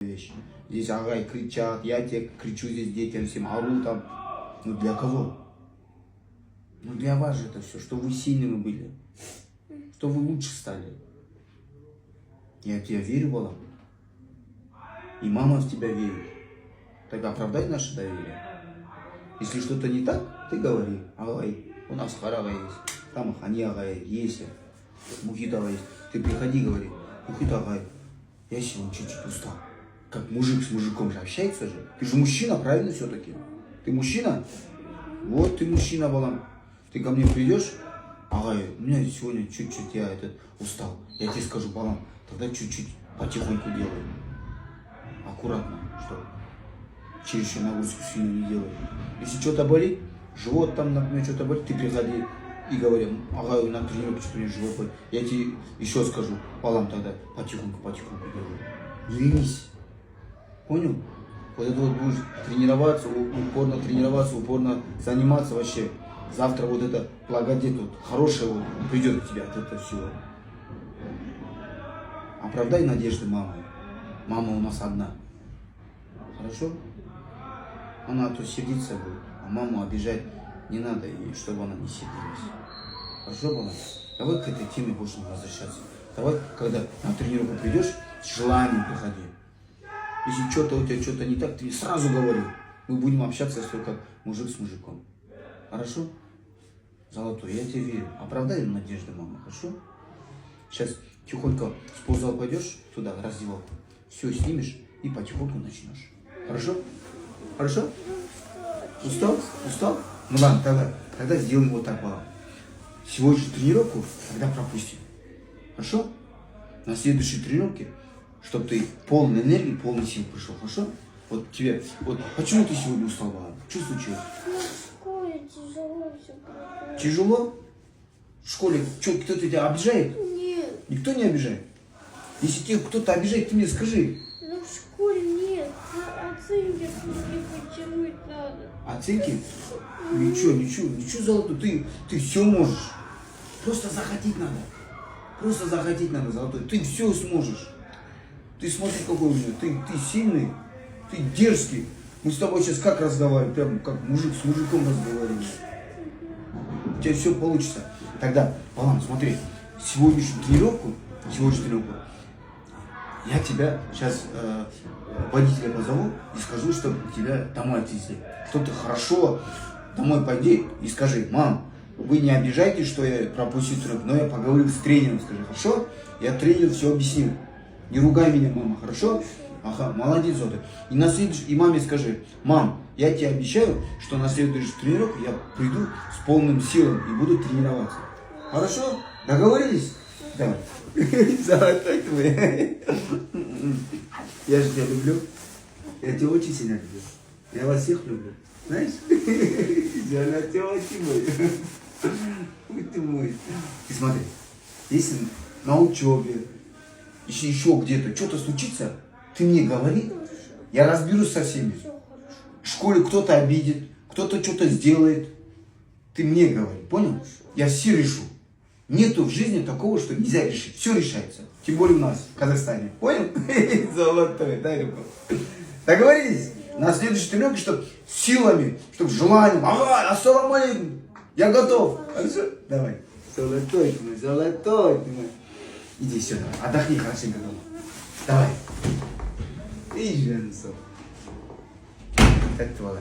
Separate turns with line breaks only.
вещь. Здесь ага, кричат, я тебе кричу здесь детям всем, ору там. Ну для кого? Ну для вас же это все, что вы сильными были, что вы лучше стали. Я в тебя верю, Балам. И мама в тебя верит. Так оправдай наше доверие. Если что-то не так, ты говори. Агай, у нас Харага есть, там Хани Агай есть, Мухит Агай есть. Ты приходи, говори, Мухит Агай, я сегодня чуть-чуть устал. Как мужик с мужиком же общается же. Ты же мужчина, правильно все-таки? Ты мужчина? Вот ты мужчина, Балам. Ты ко мне придешь, Агай, у меня сегодня чуть-чуть я устал. Я тебе скажу, Балам, тогда чуть-чуть потихоньку делай. Аккуратно, что чересчур нагрузку сильно не делай. Если что-то болит, живот там, например, что-то болит, ты приходи и говори, ага, на тренировке что-то у меня живот болит. Я тебе еще скажу, Балам, тогда потихоньку делай. Не ленись. Понял? Вот это вот будешь тренироваться, упорно заниматься вообще. Завтра вот это благодеть, вот хорошее вот придет к тебе от этого всего. Оправдай надежды мамы. Мама у нас одна. Хорошо? Она то сердиться будет, а маму обижать не надо, и чтобы она не сердилась. Хорошо, Балам? Давай к этой теме больше не возвращаться. Давай, когда на тренировку придешь, с желанием приходи. Если что-то у тебя что-то не так, ты мне сразу говори. Мы будем общаться только как мужик с мужиком. Хорошо? Золотой, я тебе верю. Оправдай надежды, мама, хорошо? Сейчас тихонько в спортзал пойдешь, туда, в раздевалку. Все снимешь и потихоньку начнешь. Хорошо? Хорошо? Устал? Устал? Ну ладно, тогда сделаем вот так, Балам. Сегодняшнюю тренировку тогда пропустим. Хорошо? На следующей тренировке, чтобы ты полной энергии, полной сил пришел. Хорошо? Вот тебе, вот почему ты сегодня устал, Балам? Что случилось?
В школе тяжело все проходит.
Тяжело? В школе что, кто-то тебя обижает?
Нет.
Никто не обижает. Если тебя кто-то обижает, ты мне скажи.
Ну в школе нет. Оценки не подтянуть надо.
Оценки? Ничего, Золотой, ты все можешь. Просто захотеть надо. Просто захотеть надо, Золотой. Ты все сможешь. Ты смотри, какой у меня. Ты сильный, ты дерзкий. Мы с тобой сейчас как разговариваем? Прям как мужик с мужиком разговариваем. У тебя все получится. Тогда, Балам, смотри, сегодняшнюю тренировку, я тебя сейчас водителя позову и скажу, чтобы тебя домой отвезли. Чтобы ты хорошо домой пойди и скажи, мам, вы не обижайтесь, что я пропустил тренировку, но я поговорил с тренером, скажи, хорошо? Я тренеру все объяснил. Не ругай меня, мама, хорошо? Ага, молодец, Золотой. И маме скажи, мам, я тебе обещаю, что на следующую тренировку я приду с полным силом и буду тренироваться. Хорошо? Договорились? Давай. Золотой твой. Я же тебя люблю. Я тебя очень сильно люблю. Я вас всех люблю. Знаешь? Золотой мой. Ой, ты мой. И смотри, если на учебе, если еще где-то что-то случится, ты мне говори, я разберусь со всеми. В школе кто-то обидит, кто-то что-то сделает. Ты мне говори, понял? Я все решу. Нету в жизни такого, что нельзя решить. Все решается. Тем более у нас, в Казахстане. Понял? Золотой, дай руку. Договорились? На следующей тренировке, чтобы силами, чтобы желанием. Ага, ассаламу алейкум. Я готов. Хорошо? Давай. Золотой ты мой. Иди сюда, отдохни хорошенько дома. Давай. И женцов. Как твоя?